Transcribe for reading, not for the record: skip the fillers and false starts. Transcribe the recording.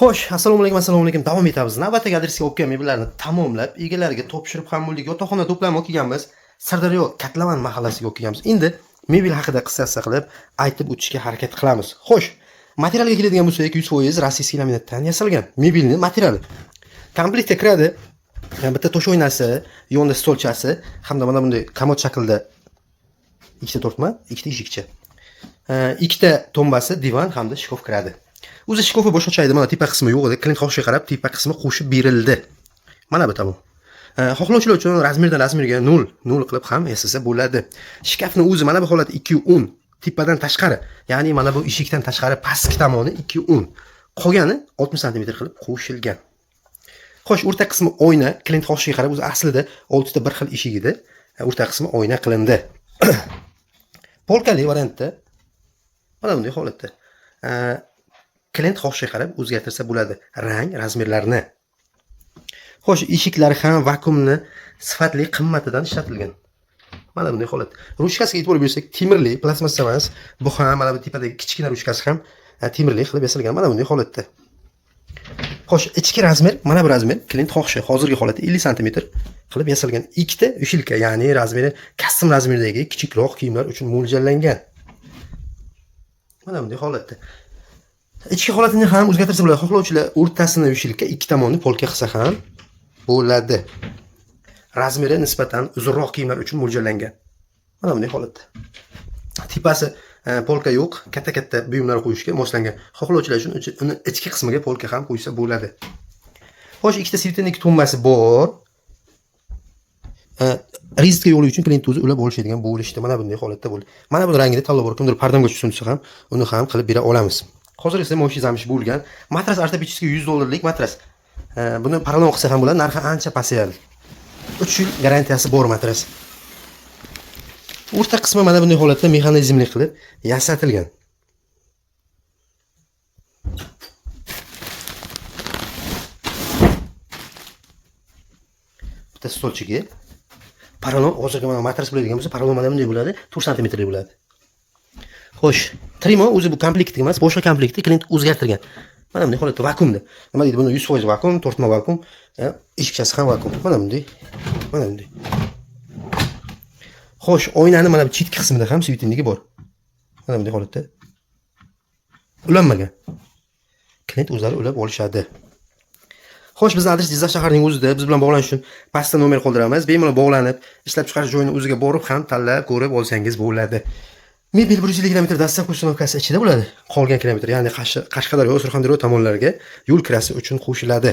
Xo'sh, assalomu alaykum. Davom etamiz. Navbatdagi adresga olib kelgan mebellarni tamomlab, egalariga topshirib ham bo'ldik. Yotoqxona to'plami olib kelganmiz. Sirdaryo Katlaman mahallasiga olib kelganmiz. Endi mebel haqida qissasi qilib aytib o'tishga harakat qilamiz. Xo'sh, materialga keladigan bo'lsak, 100% rossiyskiy laminatdan yasalgan mebelni materiali. Komplektga kiradi. Bitta to'sh oynasi, yonda stolchasi hamda mana bunday komod shaklida ikkita tortma, ikkita eshikcha. Ikkita tombasi, divan hamda shkaf kiradi. O'zi shkofi boshqacha edi. Mana tepa qismi yo'q edi. Klient xohishiga qarab tepa qismi qo'shib berildi. Mana bu tamom. Xohlovchilar uchun razmerdan razmerga 0 qilib ham yasasa bo'ladi. Shkafning o'zi mana bu holat 210 tepadan tashqari, ya'ni mana bu eshikdan tashqari pastki tomoni 210. Qolgani 60 sm qilib qo'shilgan. Xo'sh, o'rta qismi oyna, klient xohishiga qarab o'zi aslida 6 ta bir xil eshik edi. O'rta qismi oyna qilindi. Polkali variantda mana bunday holatda. Klient xohishiga qarab o'zgartirsa bo'ladi rang, razmerlarni. Xo'sh, eshiklari ham vakuumni sifatli qimmatidan ishlatilgan. Mana bunday holat. Ruchkasiga e'tibor bersak, temirli, plastmassa emas. Bu ham mana bu tepadagi kichkina ruchkasi ham temirli qilib yasalgan. Mana bunday holatda. Xo'sh, ichki razmer, mana bu razmer klient xohishi hozirgi holati 50 sm qilib yasalgan. Ikkita ushilka, ya'ni razmeri custom razmerdagi kichikroq kiyimlar uchun mo'ljallangan. Mana bunday holatda. Ichki holatini ham o'zgartirsa bo'ladi. Xohlovchilar o'rtasini ushilka, ikki tomonni polka qilsa ham bo'ladi. Razmeri nisbatan uzunroq kiyimlar uchun mo'ljallangan. Mana bunday holatda. Tepasi polka yo'q, katta buyumlar qo'yishga moslangan. Xohlovchilar uchun uni ichki qismiga polka ham qo'ysa bo'ladi. Xo'sh, ikkita svirtenlik tombasi bor. Rizqga yo'li uchun klient o'zi ulab olishadigan bo'lishdi. Mana bunday holatda bo'ldi. Mana bu rangida tanlab bor. Kimdir pardamga tushunsa ham, uni ham qilib bera olamiz. Hozir esa mo'shiy zamish bo'lgan. Matras ortopedический $100 matras. Buni paralon qilsa ham bo'ladi, narxi ancha pasayadi. 3 yil garantiyasi bor matras. O'rta qismi mana bunday holatda mexanizmli qilib yasatilgan. Bitta stolchiga paralon hozirgi mana matras bo'ladigan bo'lsa, paralon mana bunday bo'ladi, 4 sm bo'ladi. Xo'sh, Trimo o'zi bu komplekt emas, boshqa komplektni klient o'zgartirgan. Mana bunday holatda vakuumda. Nima deydi? Buni 100% vakuum, tortma vakuum, eshikchasi ham vakuum. Mana bunday. Mana bunday. Xo'sh, oynani mana bu chetki qismida ham svitinligi bor. Mana bunday holatda. Ulanmagan. Klient o'zlari ulab olishadi. Xo'sh, bizning adres Jizzax shahrining o'zida. Biz bilan bog'lanish uchun pastda nomer qoldiramiz. Bemalol bog'lanib, ishlab chiqarish joyini o'ziga borib ham tanlab ko'rib olsangiz bo'ladi. Mebel 150 km dastlab postanovkasi ichida bo'ladi. Qolgan kilometr, ya'ni Qashqadaryo, Surxondaryo tomonlariga yo'l kirasi uchun qo'shiladi.